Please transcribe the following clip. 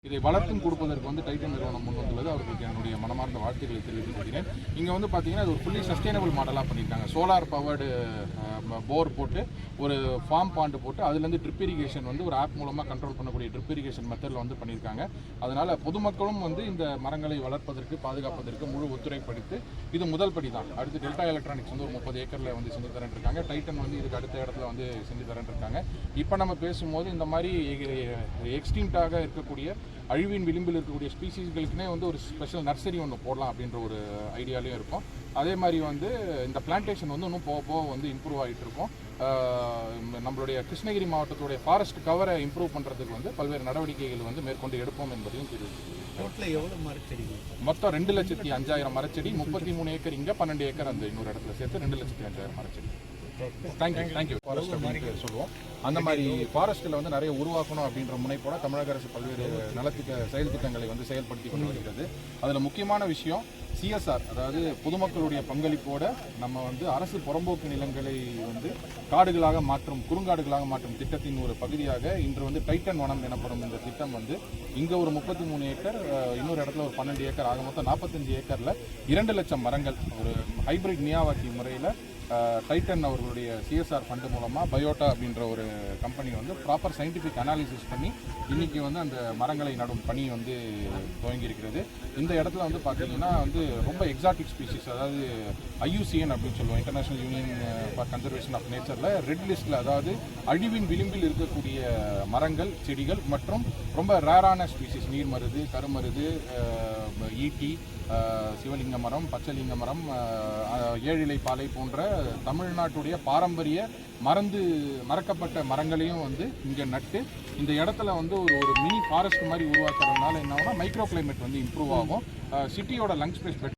இதை வளர்த்தும் கொடுப்பதற்கு வந்து டைட்டன் நிறுவனம் முன் வந்துள்ளது. அவர்களுக்கு என்னுடைய மனமார்ந்த வாழ்த்துக்களை தெரிவித்துக் கொள்கிறேன். இங்கே வந்து பார்த்தீங்கன்னா இது ஒரு ஃபுல்லி சஸ்டைனபிள் மாடலாக பண்ணியிருக்காங்க. சோலார் பவர்டு போர் போட்டு ஒரு ஃபார்ம் பாண்டு போட்டு அதுலேருந்து ட்ரிப் இரிகேஷன் வந்து ஒரு ஆப் மூலமாக கண்ட்ரோல் பண்ணக்கூடிய ட்ரிப் இரிகேஷன் மெத்தடில் வந்து பண்ணியிருக்காங்க. அதனால் பொதுமக்களும் வந்து இந்த மரங்களை வளர்ப்பதற்கு பாதுகாப்பதற்கு முழு ஒத்துழைப்படுத்தி இது முதல் படி தான். அடுத்து டெல்டா எலக்ட்ரானிக்ஸ் வந்து ஒரு 30 ஏக்கரில் வந்து செஞ்சு தரேன் இருக்காங்க. டைட்டன் வந்து இதுக்கு அடுத்த இடத்துல வந்து செஞ்சு தரேன் இருக்காங்க. இப்போ நம்ம பேசும்போது இந்த மாதிரி எக்ஸ்டிங்டாக இருக்கக்கூடிய அழிவின் விளிம்பில் இருக்கக்கூடிய ஸ்பீசிஸ்களுக்குனே வந்து ஒரு ஸ்பெஷல் நர்சரி ஒன்று போடலாம் அப்படின்ற ஒரு ஐடியாலையும் இருக்கும். அதே மாதிரி வந்து இந்த பிளான்டேஷன் வந்து இன்னும் போக போக வந்து இம்ப்ரூவ் ஆகிட்டு இருக்கும். நம்மளுடைய கிருஷ்ணகிரி மாவட்டத்துடைய ஃபாரஸ்ட் கவரை இம்ப்ரூவ் பண்ணுறதுக்கு வந்து பல்வேறு நடவடிக்கைகள் வந்து மேற்கொண்டு எடுப்போம் என்பதையும் தெரிவித்துள்ளோம். மொத்தம் 2,05,000 மரச்செடி, 33 ஏக்கர் இங்கே, 12 ஏக்கர் அந்த இன்னொரு இடத்துல சேர்த்து 2,05,000 மரச்செடி. தேங்க்யூ. ஃபாரஸ்ட் அப்படின்னு சொல்லுவோம். அந்த மாதிரி ஃபாரஸ்ட்டில் வந்து நிறைய உருவாக்கணும் அப்படின்ற முனைப்போட தமிழக அரசு பல்வேறு செயல் திட்டங்களை வந்து செயல்படுத்தி கொண்டு வருகிறது. அதில் முக்கியமான விஷயம் சிஎஸ்ஆர், அதாவது பொதுமக்களுடைய பங்களிப்போட நம்ம வந்து அரசு புறம்போக்கு நிலங்களை வந்து காடுகளாக மாற்றும், குறுங்காடுகளாக மாற்றும் திட்டத்தின் ஒரு பகுதியாக இன்று வந்து டைட்டன் வனம் எனப்படும் இந்த திட்டம் வந்து இங்கே ஒரு 33 ஏக்கர், இன்னொரு இடத்துல ஒரு 12 ஏக்கர், ஆக மொத்தம் 45 ஏக்கரில் 2 லட்சம் மரங்கள் ஒரு ஹைபிரிட் மியாவாக்கி முறையில் டைட்டன் அவர்களுடைய சிஎஸ்ஆர் ஃபண்டு மூலமாக பயோட்டா அப்படின்ற ஒரு கம்பெனி வந்து ப்ராப்பர் சயின்டிஃபிக் அனாலிசிஸ் பண்ணி இன்றைக்கி வந்து அந்த மரங்களை நடும் பணி வந்து துவங்கியிருக்கிறது. இந்த இடத்துல வந்து பார்த்திங்கன்னா வந்து ரொம்ப எக்ஸாட்டிக் ஸ்பீசிஸ், அதாவது IUCN அப்படின்னு சொல்லுவோம், International Union for Conservation of நேச்சரில் ரெட் லிஸ்ட்டில், அதாவது அழிவின் விளிம்பில் இருக்கக்கூடிய மரங்கள், செடிகள் மற்றும் ரொம்ப ரேரான ஸ்பீசிஸ், நீர்மருது, கருமருது, ஈட்டி, சிவலிங்க மரம், பச்சலிங்க மரம், ஏழிலை பாலை போன்ற தமிழ்நாட்டுடைய பாரம்பரிய மறக்கப்பட்ட மரங்களையும் வந்து இங்கே நட்டு இந்த இடத்துல வந்து ஒரு மினி ஃபாரஸ்ட் மாதிரி உருவாக்குறதுனால என்ன ஆகும்னா மைக்ரோ கிளைமேட் வந்து இம்ப்ரூவ் ஆகும். சிட்டியோட லங் ஸ்பேஸ்